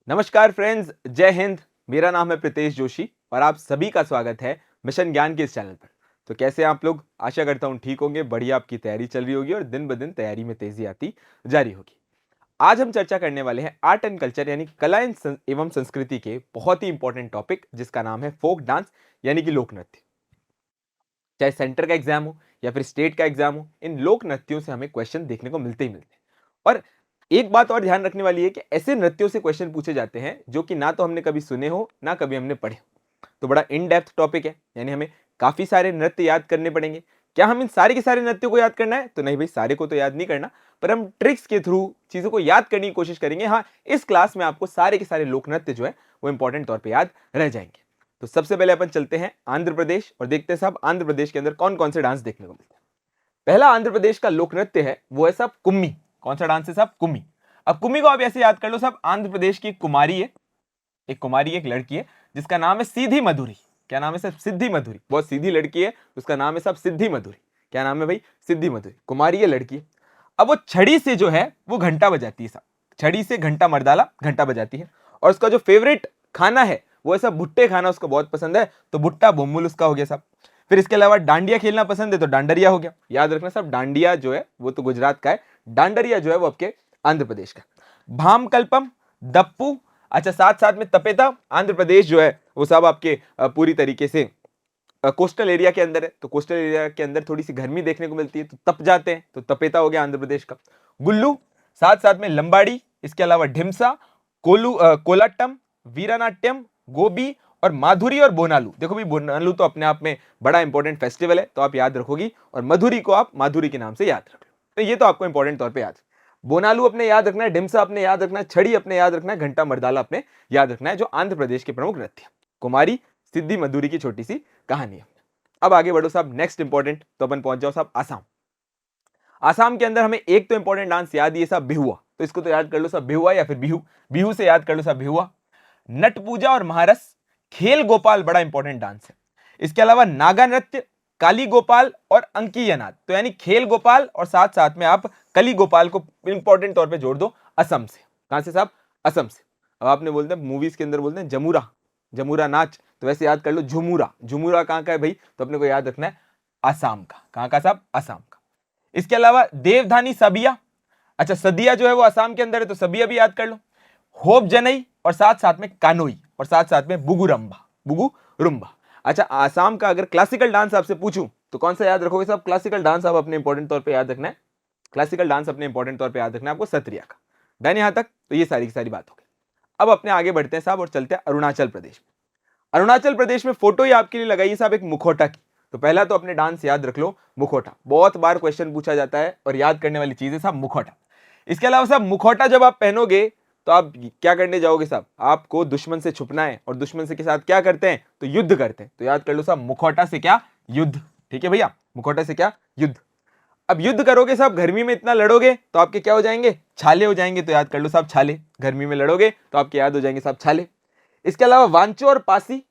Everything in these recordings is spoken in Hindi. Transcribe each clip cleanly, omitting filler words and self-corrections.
नमस्कार फ्रेंड्स, जय हिंद। मेरा नाम है प्रीतेश जोशी और आप सभी का स्वागत है मिशन ज्ञान के इस चैनल पर। तो कैसे हैं आप लोग? आशा करता हूं ठीक होंगे, बढ़िया आपकी तैयारी चल रही होगी और दिन ब दिन तैयारी में तेजी आती जारी होगी। आज हम चर्चा करने वाले हैं आर्ट एंड कल्चर यानी कला एवं संस्कृति के बहुत ही इंपॉर्टेंट टॉपिक जिसका नाम है फोक डांस यानी कि लोक नृत्य। चाहे सेंटर का एग्जाम हो या फिर स्टेट का एग्जाम हो, इन लोक नृत्यों से हमें क्वेश्चन देखने को मिलते ही मिलते हैं। और एक बात और ध्यान रखने वाली है कि ऐसे नृत्यों से क्वेश्चन पूछे जाते हैं जो कि ना तो हमने कभी सुने हो ना कभी हमने पढ़े हो। तो बड़ा इन डेप्थ टॉपिक है, यानी हमें काफी सारे नृत्य याद करने पड़ेंगे। क्या हम इन सारे के सारे नृत्यों को याद करना है? तो नहीं भाई, सारे को तो याद नहीं करना, पर हम ट्रिक्स के थ्रू चीजों को याद करने की कोशिश करेंगे। हाँ, इस क्लास में आपको सारे के सारे लोक नृत्य जो है वो इंपॉर्टेंट तौर पर याद रह जाएंगे। तो सबसे पहले अपन चलते हैं आंध्र प्रदेश और देखते हैं साहब आंध्र प्रदेश के अंदर कौन कौन से डांस देखने को मिलते हैं। पहला आंध्र प्रदेश का लोक नृत्य है वो है साहब कुम्मी। कौन सा डांस है साहब? कुम्मी। अब कुम्मी को आप ऐसे याद कर लो साहब, आंध्र प्रदेश की कुमारी है, एक कुमारी, एक लड़की है जिसका नाम है सीधी मधुरी। क्या नाम है साहब? सिद्धि मधुरी। बहुत सीधी लड़की है, उसका नाम है साहब सिद्धि मधुरी। क्या नाम है भाई? सिद्धि मधुरी। कुमारी है, लड़की है। अब वो छड़ी से जो है वो घंटा बजाती है साहब, छड़ी से घंटा मर्दाला घंटा बजाती है। और उसका जो फेवरेट खाना है वो ऐसा भुट्टे खाना उसको बहुत पसंद है, तो भुट्टा बोमुल उसका हो गया साहब। फिर इसके अलावा डांडिया खेलना पसंद है तो डांडरिया हो गया। याद रखना साहब, डांडिया जो है वो तो गुजरात का है, डांडरिया जो है वो आपके आंध्र प्रदेश का। भाम कल्पम, दप्पू, अच्छा साथ साथ में तपेता। आंध्र प्रदेश जो है वो सब आपके पूरी तरीके से कोस्टल एरिया के अंदर है, तो कोस्टल एरिया के अंदर थोड़ी सी गर्मी देखने को मिलती है तो तप जाते हैं, तो तपेता हो गया आंध्र प्रदेश का। गुल्लू, साथ साथ में लंबाड़ी, इसके अलावा ढिमसा, कोलाटम, वीरानाट्यम, गोबी और माधुरी और बोनालू। देखो भाई, बोनालू तो अपने आप में बड़ा इंपॉर्टेंट फेस्टिवल है तो आप याद रखोगी, और मधुरी को आप माधुरी के नाम से याद रख लो। तो ये तो आपको इंपॉर्टेंट तौर पे याद। बोनालू अपने याद रखना है, ढिमसा अपने याद रखना है, छड़ी अपने याद रखना है, घंटा मर्दाला अपने याद रखना है, जो आंध्र प्रदेश के प्रमुख नृत्य। कुमारी, सिद्धि मधुरी की छोटी सी कहानी है। अब आगे बढ़ो साहब, नेक्स्ट इंपॉर्टेंट, तो अपन पहुंच जाओ साहब आसाम। आसाम के अंदर हमें एक तो इंपॉर्टेंट डांस याद ही है साहब, बिहुआ। तो इसको तो याद कर लो साहब, बिहुआ या फिर बिहू। बिहू से याद कर लो साहब बिहुआ। नट पूजा और महारस, खेल गोपाल बड़ा इंपॉर्टेंट डांस है। इसके अलावा नागा नृत्य, काली गोपाल और अंकीय नाद। तो यानी खेल गोपाल और साथ साथ में आप कली गोपाल को इंपॉर्टेंट तौर पे जोड़ दो असम से। कहां से साहब? असम से। अब आपने बोलते हैं मूवीज के अंदर बोलते हैं जमुरा, जमुरा नाच, तो वैसे याद कर लो झुमुरा। झुमुरा कहां का है भाई? तो अपने को याद रखना है आसाम का। कहां का साहब? आसाम का। इसके अलावा देवधानी सबिया, अच्छा सदिया जो है वो आसाम के अंदर है तो सबिया भी याद कर लो। होप जनई और साथ में कानोई और साथ में बुगुरम्बा, बुगुरुम्बा। अच्छा, आसाम का अगर क्लासिकल डांस आपसे पूछूं तो कौन सा याद रखोगे साहब? क्लासिकल डांस आप अपने इंपॉर्टेंट तौर पे याद रखना है, क्लासिकल डांस अपने इंपॉर्टेंट तौर पे याद रखना है आपको, सत्रिया का। डन यहां तक? तो ये सारी की सारी बात हो गई। अब अपने आगे बढ़ते हैं साहब और चलते हैं अरुणाचल प्रदेश में। अरुणाचल प्रदेश में फोटो ही आपके लिए लगाइए साहब एक मुखौटा की। तो पहला तो अपने डांस याद रख लो मुखौटा, बहुत बार क्वेश्चन पूछा जाता है और याद करने वाली चीज है साहब मुखौटा। इसके अलावा साहब मुखौटा जब आप पहनोगे तो आप क्या करने जाओगे साहब? आपको दुश्मन से छुपना है, और दुश्मन से के साथ क्या करते हैं? तो युद्ध करते हैं। तो याद कर लो साहब मुखौटा से क्या? युद्ध। ठीक है भैया, मुखौटा से क्या? युद्ध। अब युद्ध करोगे साहब, गर्मी में इतना लड़ोगे तो आपके क्या हो जाएंगे? छाले हो जाएंगे। तो याद कर लो साहब छाले, गर्मी में लड़ोगे तो आपके याद हो जाएंगे साहब छाले। इसके अलावा वांचो और पासी,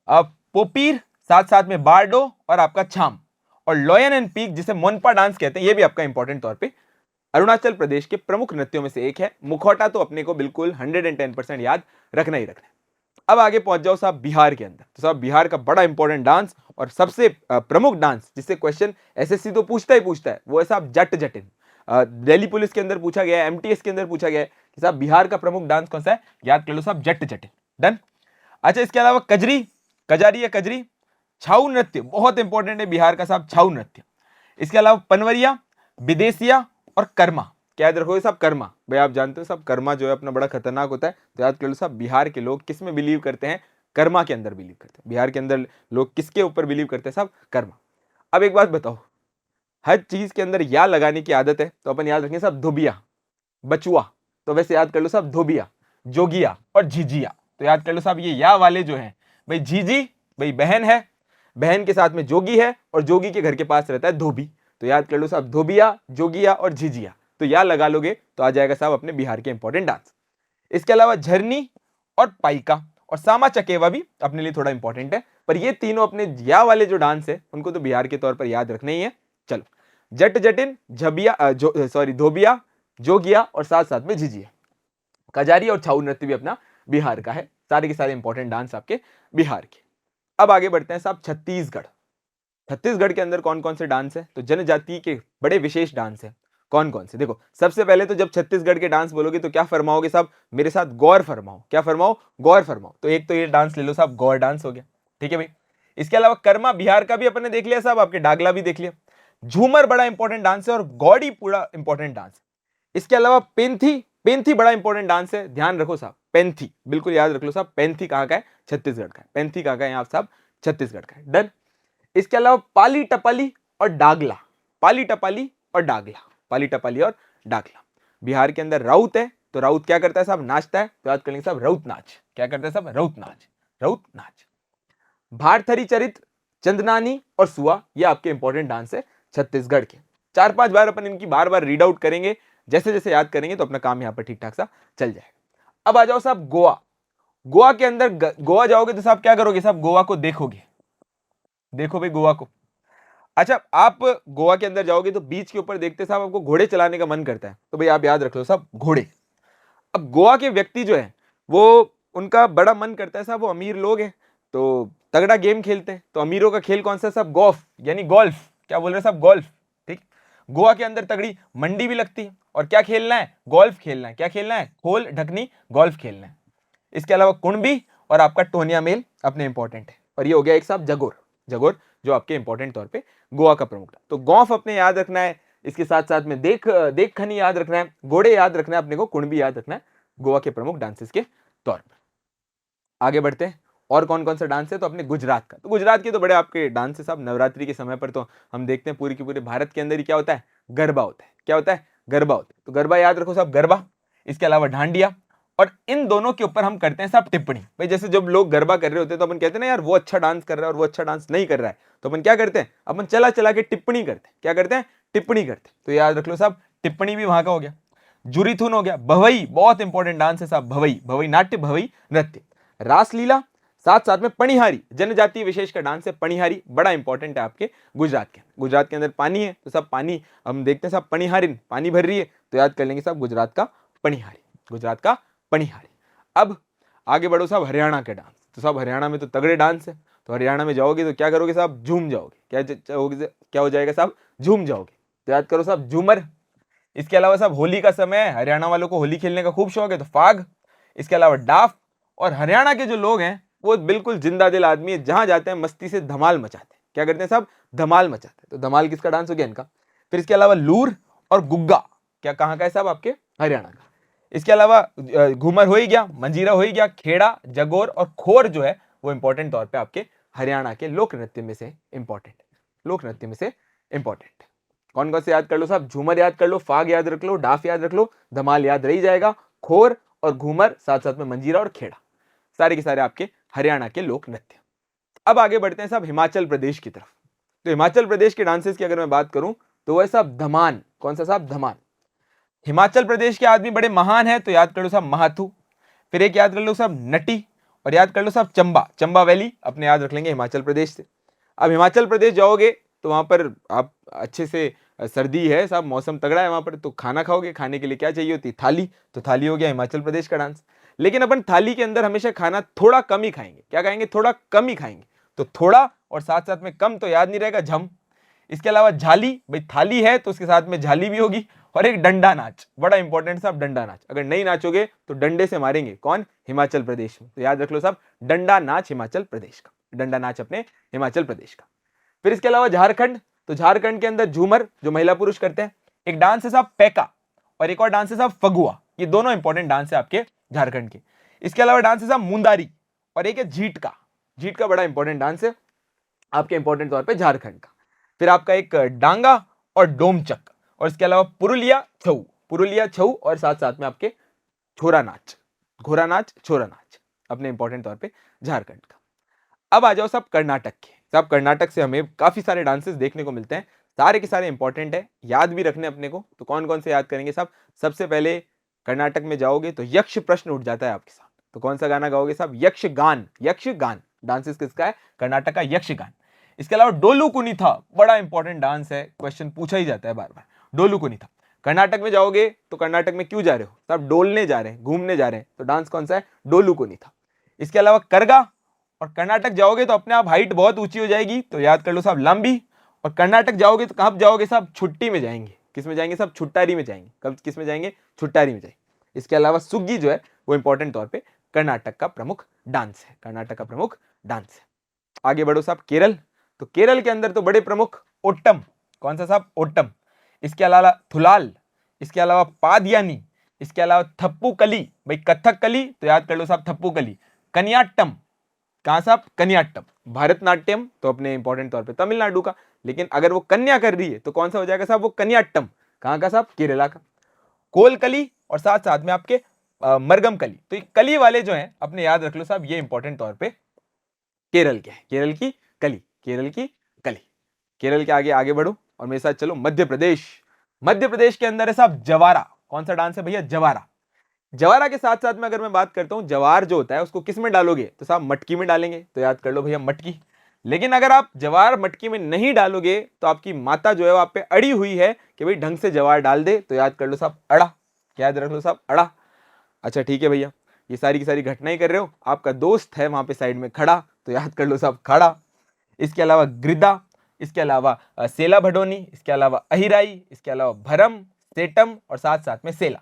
पोपीर, साथ साथ में बारडो और आपका छाम, और लॉयन एंड पीक जिसे मोनपा डांस कहते हैं, ये भी आपका इंपॉर्टेंट तौर पे अरुणाचल प्रदेश के प्रमुख नृत्यों में से एक है। मुखौटा तो अपने को बिल्कुल 110% याद रखना ही रखना है। अब आगे पहुंच जाओ साहब बिहार के अंदर। तो साहब बिहार का बड़ा इंपॉर्टेंट डांस और सबसे प्रमुख डांस जिससे क्वेश्चन एसएससी तो पूछता ही पूछता है वो है साहब जट जटिन। दिल्ली पुलिस के अंदर पूछा गया है, एमटीएस के अंदर पूछा गया है कि साहब बिहार का प्रमुख डांस कौन सा है? याद कर लो साहब जट जटिन। डन। अच्छा, इसके अलावा कजरी, कजारी या कजरी, छाऊ नृत्य बहुत इंपॉर्टेंट है बिहार का साहब, छाऊ नृत्य। इसके अलावा पनवरिया, विदेशिया और कर्मा। क्या याद रखोगे साहब? कर्मा। भाई आप जानते हो साहब कर्मा जो है अपना बड़ा खतरनाक होता है, तो याद कर लो साहब बिहार के लोग किस में बिलीव करते हैं? कर्मा के अंदर बिलीव करते हैं। बिहार के अंदर लोग किसके ऊपर बिलीव करते हैं साहब? कर्मा। अब एक बात बताओ, हर चीज के अंदर या लगाने की आदत है तो अपन याद रखेंगे साहब धोबिया, बचुआ। तो वैसे याद कर लो साहब धोबिया, जोगिया और झिझिया। तो याद कर लो साहब ये या वाले जो हैं, भाई झीझी भाई बहन है, बहन के साथ में जोगी है और जोगी के घर के पास रहता है धोबी। तो याद कर लो साहब धोबिया, जोगिया और झिझिया। तो या लगा लोगे तो आ जाएगा साहब अपने बिहार के इंपॉर्टेंट डांस। इसके अलावा झरनी और पाइका और सामा चकेवा भी अपने लिए थोड़ा इंपॉर्टेंट है, पर ये तीनों अपने या वाले जो डांस है उनको तो बिहार के तौर पर याद रखना ही है। चलो, जट जटिन, झबिया, धोबिया, जोगिया और साथ साथ में झिझिया। कजारी और छाऊ नृत्य भी अपना बिहार का है। सारे के सारे इंपॉर्टेंट डांस आपके बिहार के। अब आगे बढ़ते हैं साहब छत्तीसगढ़। छत्तीसगढ़ के अंदर कौन कौन से डांस है? तो जनजाति के बड़े विशेष डांस है। कौन कौन से? देखो, सबसे पहले तो जब छत्तीसगढ़ के डांस बोलोगे तो क्या फरमाओगे साहब? मेरे साथ गौर फरमाओ। क्या फरमाओ? गौर फरमाओ। तो एक तो ये डांस ले लो साहब, गौर डांस हो गया, ठीक है भाई। इसके अलावा कर्मा बिहार का भी अपन ने देख लिया साहब, आपके डागला भी देख लिया। झूमर बड़ा इंपॉर्टेंट डांस है और गौड़ी पूरा इंपॉर्टेंट डांस है। इसके अलावा पेंथी, पेंथी बड़ा इंपॉर्टेंट डांस है, ध्यान रखो साहब, पेंथी बिल्कुल याद रख लो साहब। पेंथी कहाँ का है? छत्तीसगढ़ का है। पेंथी कहाँ का है? यहाँ साहब छत्तीसगढ़ का है। डन। इसके अलावा पाली टपाली और डागला, पाली टपाली और डागला, पाली टपाली और डागला। बिहार के अंदर राउत है, तो राउत क्या करता है साहब? नाचता है। तो याद कर लेंगे साहब राउत नाच। क्या करता है साहब? राउत नाच, राउत नाच। भारथरी चरित्र, चंदनानी और सुआ, ये आपके इंपॉर्टेंट डांस है छत्तीसगढ़ के। 4-5 बार अपन इनकी बार बार रीड आउट करेंगे, जैसे जैसे याद करेंगे तो अपना काम यहाँ पर ठीक ठाक सा चल जाएगा। अब आ जाओ साहब गोवा। गोवा के अंदर गोवा जाओगे तो साहब क्या करोगे साहब? गोवा को देखोगे। देखो भाई गोवा को। अच्छा, आप गोवा के अंदर जाओगे तो बीच के ऊपर देखते साहब आपको घोड़े चलाने का मन करता है, तो भाई आप याद रख लो साहब घोड़े। अब गोवा के व्यक्ति जो है वो, उनका बड़ा मन करता है साहब, वो अमीर लोग हैं तो तगड़ा गेम खेलते हैं। तो अमीरों का खेल कौन सा साहब? गोल्फ, यानी गोल्फ। क्या बोल रहे हैं साहब? गोल्फ, ठीक। गोवा के अंदर तगड़ी मंडी भी लगती है, और क्या खेलना है? गोल्फ खेलना है। क्या खेलना है? खोल ढकनी गोल्फ खेलना है। इसके अलावा कुणबी और आपका टोनिया मेल अपने इंपॉर्टेंट है। और ये हो गया एक साहब जगोर, जगोर जो आपके इंपॉर्टेंट तौर पे गोवा का प्रमुख। तो गौफ अपने याद रखना है, इसके साथ साथ में देख खनी याद रखना है, घोड़े याद रखना है अपने को, कुणबी याद रखना है गोवा के प्रमुख डांसेस के तौर पर। आगे बढ़ते हैं, और कौन कौन सा डांस है? तो अपने गुजरात का। तो गुजरात के तो बड़े आपके डांस है साहब। नवरात्रि के समय पर तो हम देखते हैं पूरी की पूरे भारत के अंदर ही क्या होता है? गरबा होता है। क्या होता है? गरबा होता है। तो गरबा याद रखो साहब, गरबा। इसके अलावा डांडिया, और इन दोनों के ऊपर हम करते हैं साहब टिप्पणी। भाई जैसे जब लोग गरबा कर रहे होते हैं तो अपन कहते हैं ना यार वो अच्छा डांस कर रहा है और वो अच्छा डांस नहीं कर रहा है, तो अपन क्या करते हैं? अपन चला चला के टिप्पणी करते हैं। क्या करते हैं? टिप्पणी करते हैं। तो याद रख लो साहब, टिप्पणी भी वहां का हो गया। जुरीथुन हो गया। भवई बहुत इंपॉर्टेंट डांस है साहब, भवई, भवई नाट्य, भवई नृत्य। रासलीला, साथ साथ में पणिहारी, जनजातीय विशेष का डांस है पणिहारी, बड़ा इंपॉर्टेंट है आपके गुजरात के। गुजरात के अंदर पानी है तो सब पानी हम देखते हैं साहब, पणिहारिन पानी भर रही है, तो याद कर लेंगे साहब गुजरात का पणिहारी, गुजरात का पणिहारी। अब आगे बढ़ो साहब हरियाणा के डांस। तो साहब हरियाणा में तो तगड़े डांस है, तो हरियाणा में जाओगे तो क्या करोगे साहब? झूम जाओगे। क्या हो जाएगा साहब? झूम जाओगे। तो याद करो साहब झूमर। इसके अलावा साहब होली का समय है, हरियाणा वालों को होली खेलने का खूब शौक है, तो फाग। इसके अलावा डाफ। और हरियाणा के जो लोग हैं वो बिल्कुल जिंदा दिल आदमी है, जहां जाते हैं मस्ती से धमाल मचाते हैं। क्या करते हैं साहब? धमाल मचाते हैं। तो धमाल किसका डांस हो गया? इनका। फिर इसके अलावा लूर और गुग्गा, क्या कहाँ का है साहब? आपके हरियाणा का। इसके अलावा घूमर हो ही गया, मंजीरा हो ही गया, खेड़ा, जगोर और खोर जो है वो इंपॉर्टेंट तौर पे आपके हरियाणा के लोक नृत्य में से इंपॉर्टेंट, लोक नृत्य में से इंपॉर्टेंट। कौन कौन से याद कर लो साहब? झूमर याद कर लो, फाग याद रख लो, डाफ याद रख लो, धमाल याद रही जाएगा, खोर और घूमर, साथ साथ में मंजीरा और खेड़ा, सारे के सारे आपके हरियाणा के लोक नृत्य। अब आगे बढ़ते हैं साहब हिमाचल प्रदेश की तरफ। तो हिमाचल प्रदेश के डांसेस की अगर मैं बात करूं तो वह साहब धमान। कौन सा साहब? धमान। हिमाचल प्रदेश के आदमी बड़े महान है, तो याद कर लो साहब महाथू। फिर एक याद कर लो साहब नटी, और याद कर लो साहब चंबा, चंबा वैली अपने याद रख लेंगे हिमाचल प्रदेश से। अब हिमाचल प्रदेश जाओगे तो वहां पर आप अच्छे से, सर्दी है साहब, मौसम तगड़ा है वहां पर, तो खाना खाओगे, खाने के लिए क्या चाहिए होती? थाली। तो थाली हो गया हिमाचल प्रदेश का डांस। लेकिन अपन थाली के अंदर हमेशा खाना थोड़ा कम ही खाएंगे। क्या खाएंगे? थोड़ा कम ही खाएंगे। तो थोड़ा और साथ साथ में कम तो याद नहीं रहेगा, झम। इसके अलावा झाली, भाई थाली है तो उसके साथ में झाली भी होगी। और एक डंडा नाच, बड़ा इंपॉर्टेंट साहब डंडा नाच, अगर नहीं नाचोगे तो डंडे से मारेंगे। कौन? हिमाचल प्रदेश में। तो याद रख लो साहब डंडा नाच हिमाचल प्रदेश का, डंडा नाच अपने हिमाचल प्रदेश का। फिर इसके अलावा झारखंड, तो झारखंड के अंदर झूमर जो महिला पुरुष करते हैं, एक डांस है साहब पैका, और एक और डांस है साहब फगुआ। ये दोनों इंपॉर्टेंट डांस है आपके झारखंड के। इसके अलावा डांस है साहब मुंदारी, और एक है झीट का। झीट का बड़ा इंपॉर्टेंट डांस है आपके इंपॉर्टेंट तौर पे झारखंड का। फिर आपका एक डांगा और डोमचक, और इसके अलावा पुरुलिया छऊ, पुरुलिया छऊ, और साथ साथ में आपके छोरा नाच, घोड़ा नाच, छोरा नाच अपने इंपॉर्टेंट तौर पे झारखंड का। अब आ जाओ साहब कर्नाटक के। साहब कर्नाटक से हमें काफी सारे डांसेस देखने को मिलते हैं, सारे के सारे इंपॉर्टेंट है, याद भी रखने अपने को। तो कौन कौन से याद करेंगे साहब? सबसे पहले कर्नाटक में जाओगे तो यक्ष प्रश्न उठ जाता है आपके साथ, तो कौन सा गाना गाओगे साहब? यक्षगान, यक्षगान डांसेस किसका है? कर्नाटक का यक्षगान। इसके अलावा डोलू कुनीथा, बड़ा इंपॉर्टेंट डांस है, क्वेश्चन पूछा ही जाता है बार बार, डोलू कुनीथा कर्नाटक में जाओगे तो कर्नाटक में क्यों जा रहे हो, सब डोलने जा रहे हैं, घूमने जा रहे हैं, तो डांस कौन सा है, डोलू को नहीं था। इसके अलावा करगा, और कर्नाटक जाओगे तो अपने आप हाइट बहुत ऊंची हो जाएगी, तो याद कर लो साहब लंबी। और कर्नाटक जाओगे तो कब जाओगे साहब, छुट्टी में जाएंगे, किस में जाएंगे साहब, छुट्टारी में जाएंगे, कब किस में जाएंगे, छुट्टारी में जाएंगे। इसके अलावा सुग्गी जो है वो इंपॉर्टेंट तौर पे कर्नाटक का प्रमुख डांस है, कर्नाटक का प्रमुख डांस है। आगे बढ़ो साहब केरल, तो केरल के अंदर तो बड़े प्रमुख ओट्टम, कौन सा साहब, ओट्टम। इसके अलावा थुलाल, इसके अलावा पादयानी, इसके अलावा थप्पू कली, भाई कथक कली तो याद कर लो साहब थप्पू कली। कनियाट्टम, कहां साहब, कनियाट्टम। भारतनाट्यम तो अपने इंपॉर्टेंट तौर पे तमिलनाडु का, लेकिन अगर वो कन्या कर रही है तो कौन सा हो जाएगा साहब, वो कनियाट्टम, कहां का साहब, केरला का। कोलकली और साथ साथ में आपके मरगम कली, तो ये कली वाले जो हैं अपने याद रख लो साहब, ये इंपॉर्टेंट तौर पे केरल के है, केरल की कली, केरल की कली। केरल के आगे आगे बढ़ो और मेरे साथ चलो मध्य प्रदेश। मध्य प्रदेश के अंदर है साहब जवारा, कौन सा डांस है भैया, जवारा। जवारा के साथ साथ में अगर मैं बात करता हूं, जवार जो होता है उसको किस में डालोगे, तो साहब मटकी में डालेंगे, तो याद कर लो भैया मटकी। लेकिन अगर आप जवार मटकी में नहीं डालोगे तो आपकी माता जो है वो आप पे अड़ी हुई है कि भाई ढंग से जवार डाल दे, तो याद कर लो साहब अड़ा, क्या याद रख लो साहब, अड़ा। अच्छा ठीक है भैया, ये सारी की सारी घटनाएं कर रहे हो, आपका दोस्त है वहां पे साइड में खड़ा, तो याद कर लो साहब खड़ा। इसके अलावा गिरदा, इसके अलावा सेला भडोनी, इसके अलावा अहिराई, इसके अलावा भरम, सेटम और साथ साथ में सेला।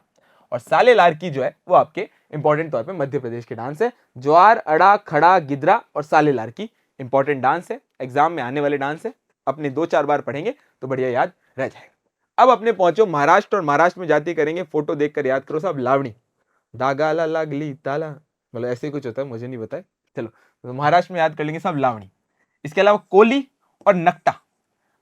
और साले लारकी जो है वो आपके इंपॉर्टेंट तौर पे मध्य प्रदेश के डांस है। ज्वार, अड़ा, खड़ा, गिदरा और साले लारकी इंपॉर्टेंट डांस है, एग्जाम में आने वाले डांस है, अपने 2-4 बार पढ़ेंगे तो बढ़िया याद रह जाएगा। अब अपने पहुंचो महाराष्ट्र, और महाराष्ट्र में जाती करेंगे, फोटो देखकर याद करो साहब लावणी, दागाला लागली ताला, मतलब ऐसे कुछ होता है, मुझे नहीं पता है, चलो तो महाराष्ट्र में याद कर लेंगे साहब लावणी। इसके अलावा कोली और नकटा,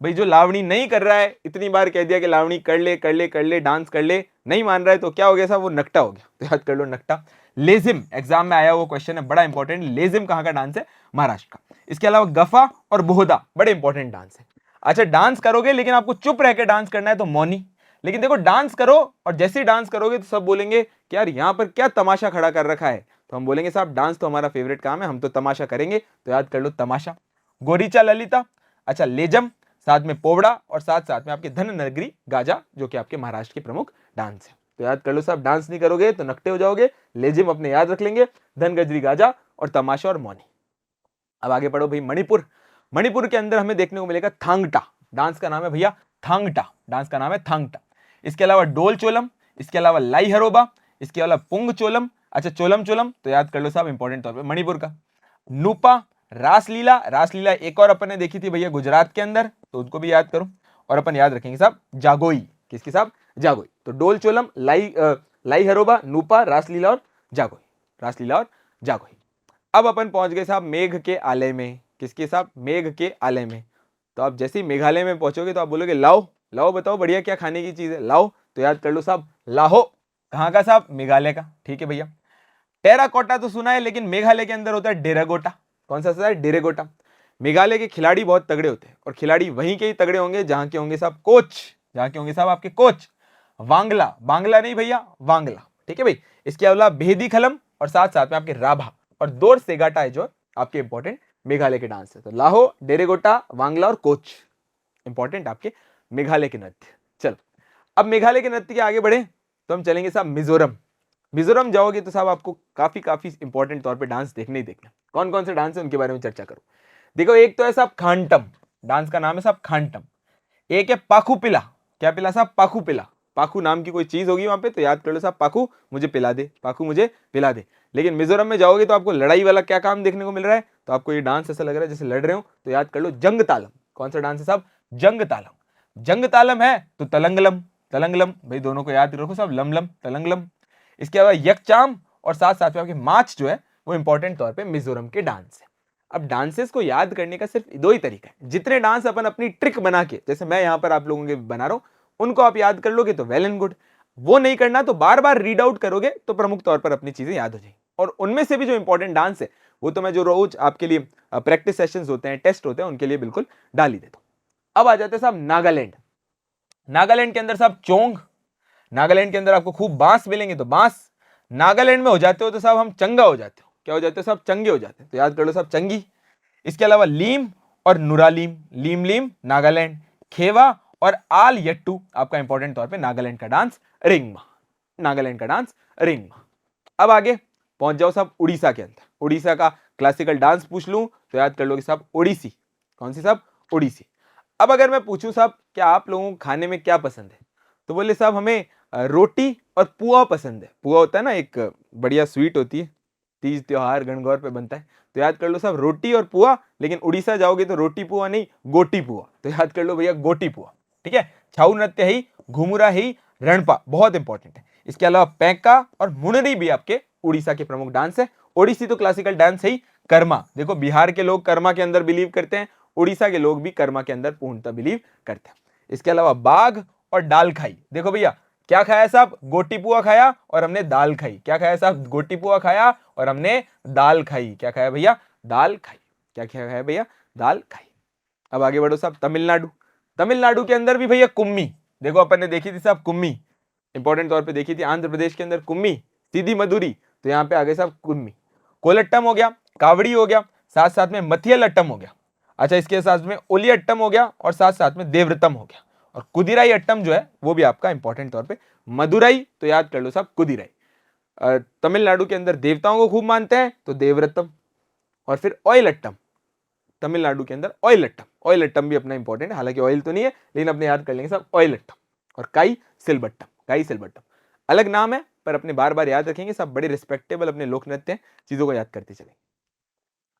भाई जो लावणी नहीं कर रहा है, इतनी बार कह दिया कि लावणी कर ले कर ले कर ले, डांस कर ले, नहीं मान रहा है तो क्या हो गया साहब, वो नकटा हो गया, तो याद कर लो नकटा। लेजिम, एग्जाम में आया वो क्वेश्चन है, बड़ा इंपॉर्टेंट, लेजिम कहां का डांस है, महाराष्ट्र का। इसके अलावा गफा और बोहदा बड़े इंपॉर्टेंट डांस है। अच्छा डांस करोगे लेकिन आपको चुप रह के डांस करना है तो मौनी, लेकिन देखो डांस करो और जैसे ही डांस करोगे तो सब बोलेंगे कि यार यहाँ पर क्या तमाशा खड़ा कर रखा है, तो हम बोलेंगे साहब डांस तो हमारा फेवरेट काम है, हम तो तमाशा करेंगे, तो याद कर लो तमाशा। गोरीचा ललिता, अच्छा लेजम, साथ में पोवड़ा और साथ साथ में आपके धन नगरी गाजा, जो कि आपके महाराष्ट्र के प्रमुख डांस है। तो याद कर लो साहब, डांस नहीं करोगे तो नकटे हो जाओगे, लेजिम अपने याद रख लेंगे, धन गजरी गाजा और तमाशा और मौनी। अब आगे बढ़ो भाई मणिपुर। मणिपुर के अंदर हमें देखने को मिलेगा थांगटा, डांस का नाम है भैया थांगटा, डांस का नाम है थांगटा। इसके अलावा डोल चोलम, इसके अलावा लाई हरोबा, इसके अलावा पुंग चोलम, अच्छा चोलम चोलम तो याद कर लो साहब इंपॉर्टेंट तौर पे मणिपुर का। नूपा, रासलीला, रासलीला एक और अपन ने देखी थी भैया गुजरात के अंदर, तो उनको भी याद करो। और अपन याद रखेंगे साहब जागोई, किसकी साहब, जागोई। तो डोल चोलम, लाई हरोबा, नूपा, रासलीला और जागोई, रासलीला और जागोई। अब अपन पहुंच गए साहब मेघ के आलय में, किसके साहब, मेघ के आलय में। तो आप जैसे ही मेघालय में पहुंचोगे तो आप बोलोगे लाओ, लाओ बताओ बढ़िया क्या खाने की चीज है, लाओ, तो याद कर लो साहब लाहो, कहां का साहब, मेघालय का, ठीक है भैया। टेराकोटा तो सुना है, लेकिन मेघालय के अंदर होता है डेरागोटा, कौन सा है, डेरागोटा। मेघालय के खिलाड़ी बहुत तगड़े होते हैं, और खिलाड़ी वहीं के ही तगड़े होंगे जहां के होंगे साहब कोच, जहां के होंगे साहब आपके कोच। वांगला, बांग्ला नहीं भैया, वांगला, ठीक है भाई। इसके अलावा बेहदी खलम और साथ साथ में आपके राभा और दोर सेगाटा है जो आपके इंपॉर्टेंट मेघालय के डांस है। तो लाहो, डेरेगोटा, वांगला और कोच इंपॉर्टेंट आपके मेघालय के नृत्य। चलो अब मेघालय के नृत्य के आगे बढ़े तो हम चलेंगे साहब मिजोरम। मिजोरम जाओगे तो साहब आपको काफी इंपॉर्टेंट तौर पे डांस देखने ही देखना। कौन कौन से डांस है उनके बारे में चर्चा करो। देखो एक तो है साहब खानटम, डांस का नाम है साहब खानटम। एक है पाखू पिला, क्या पिला साहब, पाखू पिला, पाखू नाम की कोई चीज होगी वहां पे, तो याद कर लो साहब पाखू मुझे पिला दे, पाखू मुझे पिला दे। लेकिन मिजोरम में जाओगे तो आपको लड़ाई वाला क्या काम देखने को मिल रहा है, तो आपको ये डांस ऐसा लग रहा है जैसे लड़ रहे हो, तो याद कर लो जंग तालम। कौन सा डांस है साहब, जंग तालम। जंग तालम है तो तलंगलम, तलंगलम भाई दोनों को याद रखो साहब, लमलम तलंगलम। इसके अलावा यकचाम और साथ साथ में आपके मार्च जो है वो इंपॉर्टेंट तौर पे मिजोरम के डांस है। अब डांसेस को याद करने का सिर्फ 2 ही तरीका है, जितने डांस अपन अपनी ट्रिक बना के, जैसे मैं यहां पर आप लोगों के बना रहा हूं, उनको आप याद कर लोगे तो वेल एंड गुड। वो नहीं करना तो बार बार रीड आउट करोगे तो प्रमुख तौर पर अपनी चीजें याद हो जाएंगी। और उनमें से भी जो इंपॉर्टेंट डांस है वो तो मैं जो रोज आपके लिए प्रैक्टिस सेशंस होते हैं, टेस्ट होते हैं, उनके लिए बिल्कुल डाल ही देता हूं। अब आ जाते हैं साहब नागालैंड। नागालैंड के अंदर साहब चोंग, नागालैंड के अंदर आपको खूब बांस मिलेंगे तो बांस। नागालैंड में हो जाते हो तो साहब हम चंगा हो जाते हो, क्या हो जाते हो साहब, चंगे हो जाते हैं, तो याद कर लो साहब चंगी। इसके अलावा लीम और नुरालीम, लीम लीम नागालैंड, खेवा और आल यट्टू आपका इंपॉर्टेंट तौर पे नागालैंड का डांस रिंगमा, नागालैंड का डांस रिंगमा। अब आगे पहुंच जाओ साहब उड़ीसा के अंदर। उड़ीसा का क्लासिकल डांस पूछ लूं तो याद कर लोगे साहब ओडिसी। कौन सी साहब? ओडिसी। अब अगर मैं पूछूं साहब क्या आप लोगों को खाने में क्या पसंद है, तो बोले साहब हमें रोटी और पुआ पसंद है। पुआ होता है ना, एक बढ़िया स्वीट होती है, तीज त्योहार गणगौर पे बनता है, तो याद कर लो साहब रोटी और पुआ। लेकिन उड़ीसा जाओगे तो रोटी पुआ नहीं, गोटी पुआ, तो याद कर लो भैया गोटी पुआ। ठीक है। छाऊ नृत्य ही, घुमुरा ही, रणपा बहुत इंपॉर्टेंट है। इसके अलावा पैंका और मुनरी भी आपके उड़ीसा के प्रमुख डांस है। ओडिसी तो क्लासिकल डांस है ही। कर्मा, देखो बिहार के लोग कर्मा के अंदर बिलीव करते हैं, उड़ीसा के लोग भी कर्मा के अंदर पूर्णतः बिलीव करते हैं। इसके अलावा बाघ और दाल खाई, देखो भैया क्या खाया साहब? गोटी पुआ खाया और हमने दाल खाई। क्या खाया साहब? गोटी पुआ खाया और हमने दाल खाई। क्या खाया भैया? दाल खाई। क्या क्या खाया भैया? दाल खाई। अब आगे बढ़ो साहब तमिलनाडु। तमिलनाडु के अंदर भी भैया कुम्मी, देखो अपन ने देखी थी साहब कुम्मी, इंपॉर्टेंट तौर पे देखी थी। आंध्र प्रदेश के अंदर कुम्मी, सीधी मधुरी, तो यहाँ पे आ गए साहब कुम्मी। कोलट्टम हो गया, कावड़ी हो गया, साथ साथ में मथियल अट्टम हो गया। अच्छा, इसके साथ में ओली अट्टम हो गया और साथ साथ में देवव्रतम हो गया। और कुदिराई अट्टम जो है वो भी आपका इंपॉर्टेंट तौर पे मदुराई, तो याद कर लो साहब कुदिराई। तमिलनाडु के अंदर देवताओं को खूब मानते हैं तो देवव्रतम। और फिर ऑयल अट्टम, तमिलनाडु के अंदर ऑयल अट्टम। ऑयल अट्टम भी अपना इंपॉर्टेंट है, हालांकि ऑयल तो नहीं है लेकिन अपने याद कर लेंगे साहब ऑयल अट्टम। और काई सिलबट्टम, काई सिलबट्टम अलग नाम है पर अपने बार बार याद रखेंगे सब, बड़े रिस्पेक्टेबल अपने लोक नृत्य हैं, चीजों को याद करते चलेंगे।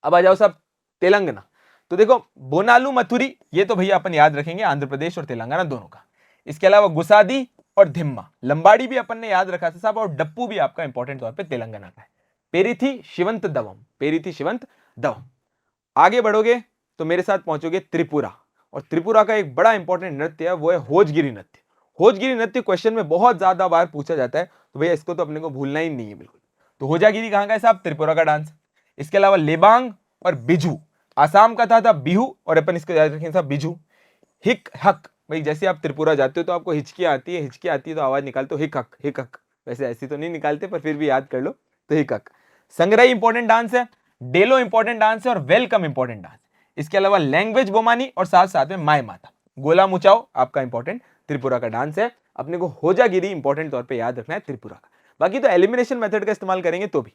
अब आ जाओ साहब तेलंगाना। तो देखो बोनालू मथुरी, ये तो भैया अपन याद रखेंगे, आंध्र प्रदेश और तेलंगाना दोनों का। इसके अलावा गुसादी और धिम्मा, लंबाड़ी भी अपन ने याद रखा था साहब, और डप्पू भी आपका इंपॉर्टेंट तौर पे तेलंगाना का है। पेरिथी शिवंत दवम, पेरिथी शिवंत दवम। आगे बढ़ोगे तो मेरे साथ पहुंचोगे त्रिपुरा, और त्रिपुरा का एक बड़ा इंपॉर्टेंट नृत्य है वो है होजगिरी नृत्य। होजगिरी नृत्य क्वेश्चन में बहुत ज्यादा बार पूछा जाता है, तो भैया इसको तो अपने को भूलना ही नहीं है बिल्कुल। तो होजागिरी कहां का है साहब? त्रिपुरा का डांस। इसके अलावा लेबांग और बिजू, आसाम का था बिहू, और अपन इसको याद रखेंगे साहब बिजू। हिक हक, भाई जैसे आप त्रिपुरा जाते हो तो आपको हिचकी आती है, हिचकी आती है तो आवाज निकालते हो हिक हक, हिक हक। वैसे ऐसी तो नहीं निकालते पर फिर भी याद कर लो, तो हिक हक। संग्रही इंपॉर्टेंट डांस है, डेलो इंपॉर्टेंट डांस है, और वेलकम इंपॉर्टेंट डांस। इसके अलावा लैंग्वेज बोमानी और साथ साथ में माय माता। गोला मुचाओ आपका इंपॉर्टेंट त्रिपुरा का डांस है। अपने को होजागिरी इंपॉर्टेंट तौर पे याद रखना है त्रिपुरा का, बाकी तो एलिमिनेशन मेथड का इस्तेमाल करेंगे तो भी।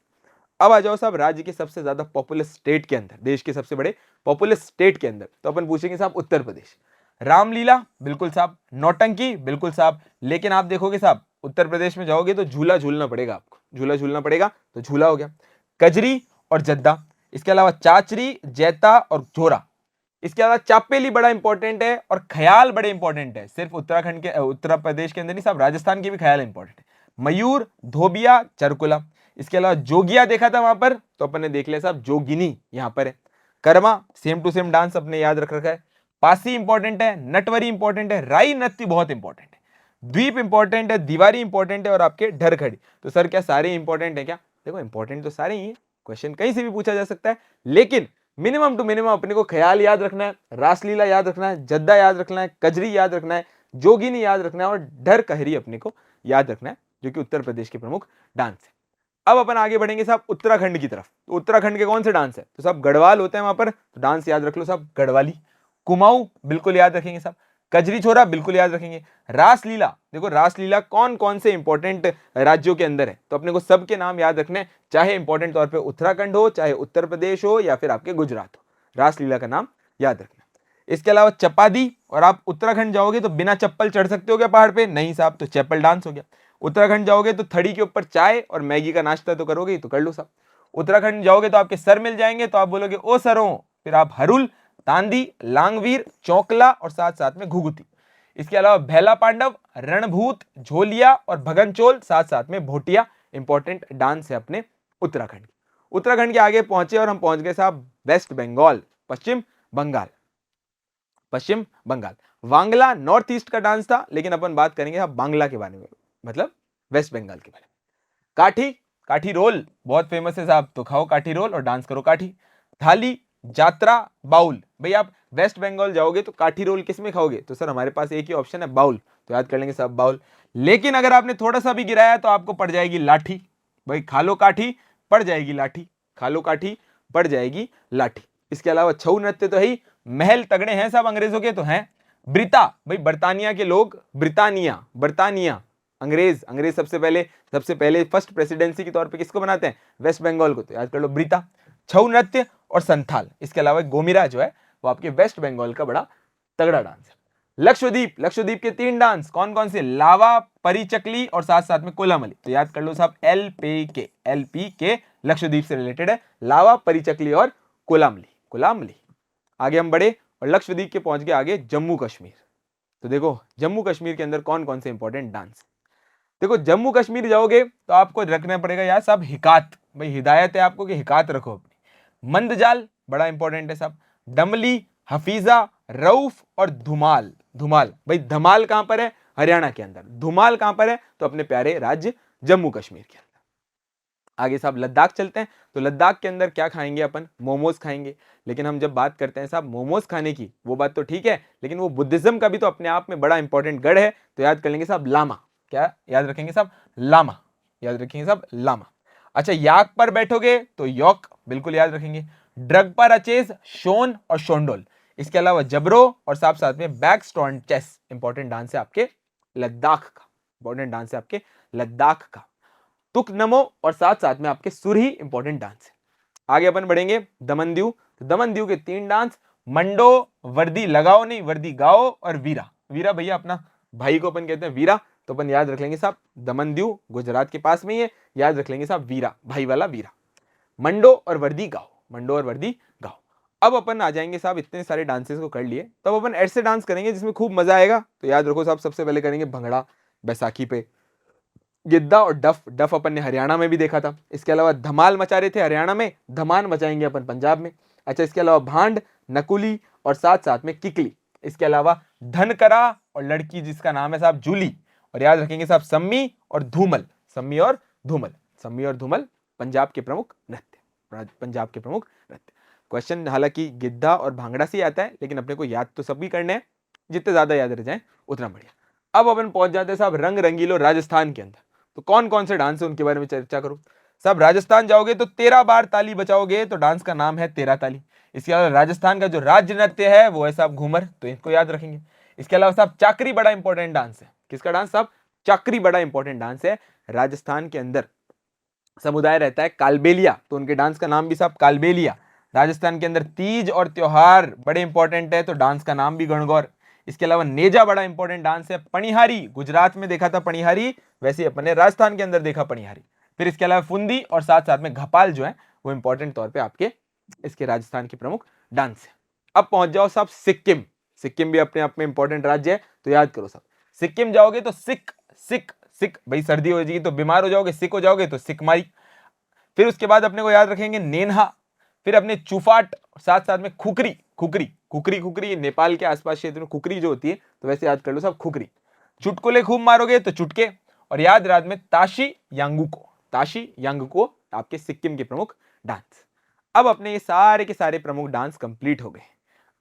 अब आ जाओ साहब राज्य के सबसे ज्यादा पॉपुलस स्टेट के अंदर, देश के सबसे बड़े पॉपुलस स्टेट के अंदर, तो अपन पूछेंगे साहब उत्तर प्रदेश। रामलीला बिल्कुल साहब, नौटंकी बिल्कुल साहब, लेकिन आप देखोगे साहब उत्तर प्रदेश में जाओगे तो झूला झूलना पड़ेगा आपको, झूला झूलना पड़ेगा, तो झूला हो गया। कजरी और जद्दा, इसके अलावा चाचरी, जैता और जोरा। इसके अलावा चापेली बड़ा इंपॉर्टेंट है, और ख्याल बड़े इंपॉर्टेंट है। सिर्फ उत्तराखंड के उत्तर प्रदेश के अंदर नहीं साहब, राजस्थान के भी ख्याल इंपॉर्टेंट है। मयूर, धोबिया, चरकुला। इसके अलावा जोगिया देखा था वहां पर, तो अपन ने देख लिया साहब जोगिनी यहां पर है। Karma same to same dance अपने याद रख रखा है। पासी इंपॉर्टेंट है, नटवरी इंपॉर्टेंट है, राई नृत्य बहुत इंपॉर्टेंट है, द्वीप इंपॉर्टेंट है, दीवारी इंपॉर्टेंट है, और आपके ढरखड़ी। तो सर क्या सारे इंपॉर्टेंट है क्या? देखो इंपॉर्टेंट तो सारे ही है, क्वेश्चन कहीं से भी पूछा जा सकता है, लेकिन मिनिमम टू मिनिमम अपने को ख्याल याद रखना है, रासलीला याद रखना है, जद्दा याद रखना है, कजरी याद रखना है, जोगिनी याद रखना है, और ढरकहरी अपने को याद रखना है, जो कि उत्तर प्रदेश के प्रमुख डांस है। अब अपन आगे बढ़ेंगे साहब उत्तराखंड की तरफ। तो उत्तराखंड के कौन से डांस है? तो साहब गढ़वाल होते हैं वहां पर, तो डांस याद रख लो साहब गढ़वाली। कुमाऊं बिल्कुल याद रखेंगे साहब, कजरी छोरा बिल्कुल याद रखेंगे। रासलीला, देखो रासलीला कौन कौन से इंपॉर्टेंट राज्यों के अंदर है, तो अपने को सबके नाम याद रखने हैं, चाहे इंपॉर्टेंट तौर पे उत्तराखंड हो, चाहे उत्तर प्रदेश हो, या फिर आपके गुजरात हो, रासलीला का नाम याद रखना। इसके अलावा चपादी, और आप उत्तराखंड जाओगे तो बिना चप्पल चढ़ सकते हो क्या पहाड़ पे? नहीं साहब, तो चैपल डांस हो गया। उत्तराखंड जाओगे तो थड़ी के ऊपर चाय और मैगी का नाश्ता तो करोगे ही, तो कर लो साहब। उत्तराखंड जाओगे तो आपके सर मिल जाएंगे, तो आप बोलोगे ओ सरों, फिर आप हरुल, तांदी, लांगवीर, चौकला, और साथ साथ में घुघुती। इसके अलावा भैला पांडव, रणभूत, झोलिया और भगनचोल, साथ साथ में भोटिया इंपॉर्टेंट डांस है अपने उत्तराखंड। उत्तराखंड के आगे पहुंचे और हम पहुंच गए साहब वेस्ट बंगाल, पश्चिम बंगाल। पश्चिम बंगाल वांगला नॉर्थ ईस्ट का डांस था, लेकिन अपन बात करेंगे साहब बांग्ला के बारे में, मतलब वेस्ट बंगाल के बारे में। काठी, काठी रोल बहुत फेमस है साहब, तो खाओ काठी रोल और डांस करो काठी। थाली, जात्रा, बाउल। भाई आप वेस्ट बंगाल जाओगे तो काठी रोल किस में खाओगे? तो सर हमारे पास एक ही ऑप्शन है बाउल, तो याद कर लेंगे साहब बाउल। लेकिन अगर आपने थोड़ा सा भी गिराया तो आपको पड़ जाएगी लाठी। भाई खा लो काठी, पड़ जाएगी लाठी, खा लो काठी, पड़ जाएगी लाठी। इसके अलावा छऊ नृत्य तो है ही, महल तगड़े हैं साहब अंग्रेजों के तो हैं। ब्रिता, भाई बर्तानिया के लोग, ब्रितानिया, बर्तानिया, अंग्रेज सबसे पहले फर्स्ट प्रेसिडेंसी के तौर पे किसको बनाते हैं, वेस्ट बंगाल को, तो याद कर लो ब्रिता। छऊ नृत्य और संथाल, इसके अलावा गोमिरा जो है वो आपके वेस्ट बंगाल का बड़ा तगड़ा डांस है। लक्षद्वीप के 3 डांस कौन कौन से, लावा, परिचकली और साथ साथ में कोलामली, तो याद कर लो साहब LPK लक्षद्वीप से रिलेटेड है, लावा, परिचकली और कोलामली। आगे हम बढ़े और लक्षद्वीप के पहुंच गए आगे जम्मू कश्मीर। तो देखो जम्मू कश्मीर के अंदर कौन कौन से इंपॉर्टेंट डांस, देखो जम्मू कश्मीर जाओगे तो आपको रखना पड़ेगा यार साहब हिकात, भाई हिदायत है आपको कि हिकात रखो अपनी। मंदजाल बड़ा इंपॉर्टेंट है साहब, डमली, हफीजा, रऊफ और धुमाल। भाई धमाल कहां पर है, हरियाणा के अंदर, धुमाल कहां पर है, तो अपने प्यारे राज्य जम्मू कश्मीर के अंदर। आगे साहब लद्दाख चलते हैं, तो लद्दाख के अंदर क्या खाएंगे अपन, मोमोज खाएंगे। लेकिन हम जब बात करते हैं साहब मोमोज खाने की, वो बात तो ठीक है, लेकिन वो बुद्धिज्म का भी तो अपने आप में बड़ा इंपॉर्टेंट गढ़ है, तो याद कर लेंगे साहब लामा। क्या याद रखेंगे साहब, लामा, याद रखेंगे साहब लामा। अच्छा याक पर बैठोगे तो यॉक, बिल्कुल याद रखेंगे। ड्रग पर अचेज, शोन और शोंडोल। इसके अलावा जबरो और साथ में बैक स्टोन चेस, इंपॉर्टेंट डांस है आपके लद्दाख का, इंपॉर्टेंट डांस है आपके लद्दाख का। तुक नमो और साथ में आपके सुरही, इंपॉर्टेंट डांस है। आगे अपन बढ़ेंगे दमनदीव, तो दमनदीव के 3 डांस, मंडो, वर्दी लगाओ नहीं वर्दी गाओ, और वीरा भैया अपना भाई को अपन कहते हैं वीरा, तो अपन याद रख लेंगे साहब दमनदीव गुजरात के पास में ही है, याद रख लेंगे साहब वीरा, भाई वाला वीरा। मंडो और वर्दी गाओ। अब अपन आ जाएंगे साहब, इतने सारे डांसेस को कर लिए, तब अपन ऐसे डांस करेंगे जिसमें खूब मजा आएगा, तो याद रखो साहब सबसे पहले करेंगे भंगड़ा बैसाखी पे, गिद्दा और डफ अपन ने हरियाणा में भी देखा था। इसके अलावा धमाल मचा रहे थे हरियाणा में, धमान मचाएंगे अपन पंजाब में। अच्छा इसके अलावा भांड, नकुली और साथ में किकली। इसके अलावा धनकरा और लड़की जिसका नाम है साहब जूली, और याद रखेंगे साहब सम्मी और धूमल, पंजाब के प्रमुख नृत्य। क्वेश्चन हालांकि गिद्धा और भांगड़ा से आता है, लेकिन अपने को याद तो सभी करने हैं, जितने ज्यादा याद रह जाए उतना बढ़िया। अब अपन पहुंच जाते हैं साहब रंग रंगीलो राजस्थान के अंदर, तो कौन कौन से डांस है उनके बारे में चर्चा करो। साहब राजस्थान जाओगे तो 13 बार ताली बचाओगे, तो डांस का नाम है 13 ताली। इसके अलावा राजस्थान का जो राज्य नृत्य है वो है साहब घूमर, तो इसको याद रखेंगे। इसके अलावा साहब चाकरी बड़ा इंपॉर्टेंट डांस है, किसका डांस साहब, चाकरी बड़ा इंपॉर्टेंट डांस है। राजस्थान के अंदर समुदाय रहता है कालबेलिया, तो उनके डांस का नाम भी साहब कालबेलिया। राजस्थान के अंदर तीज और त्योहार बड़े इंपॉर्टेंट है, तो डांस का नाम भी गणगौर। इसके अलावा नेजा बड़ा इंपॉर्टेंट डांस है। पणिहारी गुजरात में देखा था पणिहारी, वैसे अपन ने राजस्थान के अंदर देखा पणिहारी। फिर इसके अलावा फुंदी और साथ में घपाल जो है वो इंपॉर्टेंट तौर पे आपके इसके राजस्थान के प्रमुख डांस है। अब पहुंच जाओ साहब सिक्किम भी अपने आप में इंपॉर्टेंट राज्य है, तो याद करो साहब सिक्किम जाओगे तो सिक भाई सर्दी हो जाएगी तो बीमार हो जाओगे, सिक हो जाओगे तो सिकमाई। फिर उसके बाद अपने को याद रखेंगे नेन्हा, फिर अपने चुफाट, साथ में खुकरी नेपाल के आसपास क्षेत्र में खुकरी जो होती है, तो वैसे याद कर लो साहब खुकरी। चुटकुले खूब मारोगे तो चुटके, और याद रात में ताशी यांगुको आपके सिक्किम के प्रमुख डांस। अब अपने ये सारे के सारे प्रमुख डांस कंप्लीट हो गए।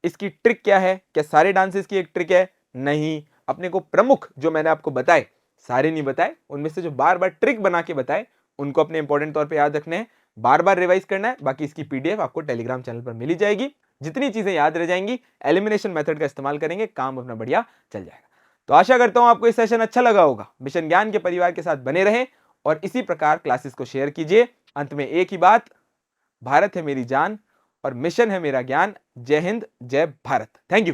इसकी ट्रिक क्या है, क्या सारे डांसेस की एक ट्रिक है, नहीं, अपने को प्रमुख जो मैंने आपको बताए, सारे नहीं बताए, उनमें से जो बार बार ट्रिक बना के बताए उनको अपने इंपॉर्टेंट तौर पे याद रखने हैं, बार बार रिवाइज करना है। बाकी इसकी पीडीएफ आपको टेलीग्राम चैनल पर मिली जाएगी। जितनी चीजें याद रह जाएंगी एलिमिनेशन मेथड का इस्तेमाल करेंगे, काम अपना बढ़िया चल जाएगा। तो आशा करता हूं आपको ये सेशन अच्छा लगा होगा। मिशन ज्ञान के परिवार के साथ बने रहें और इसी प्रकार क्लासेस को शेयर कीजिए। अंत में एक ही बात, भारत है मेरी जान और मिशन है मेरा ज्ञान। जय हिंद, जय भारत। Thank you.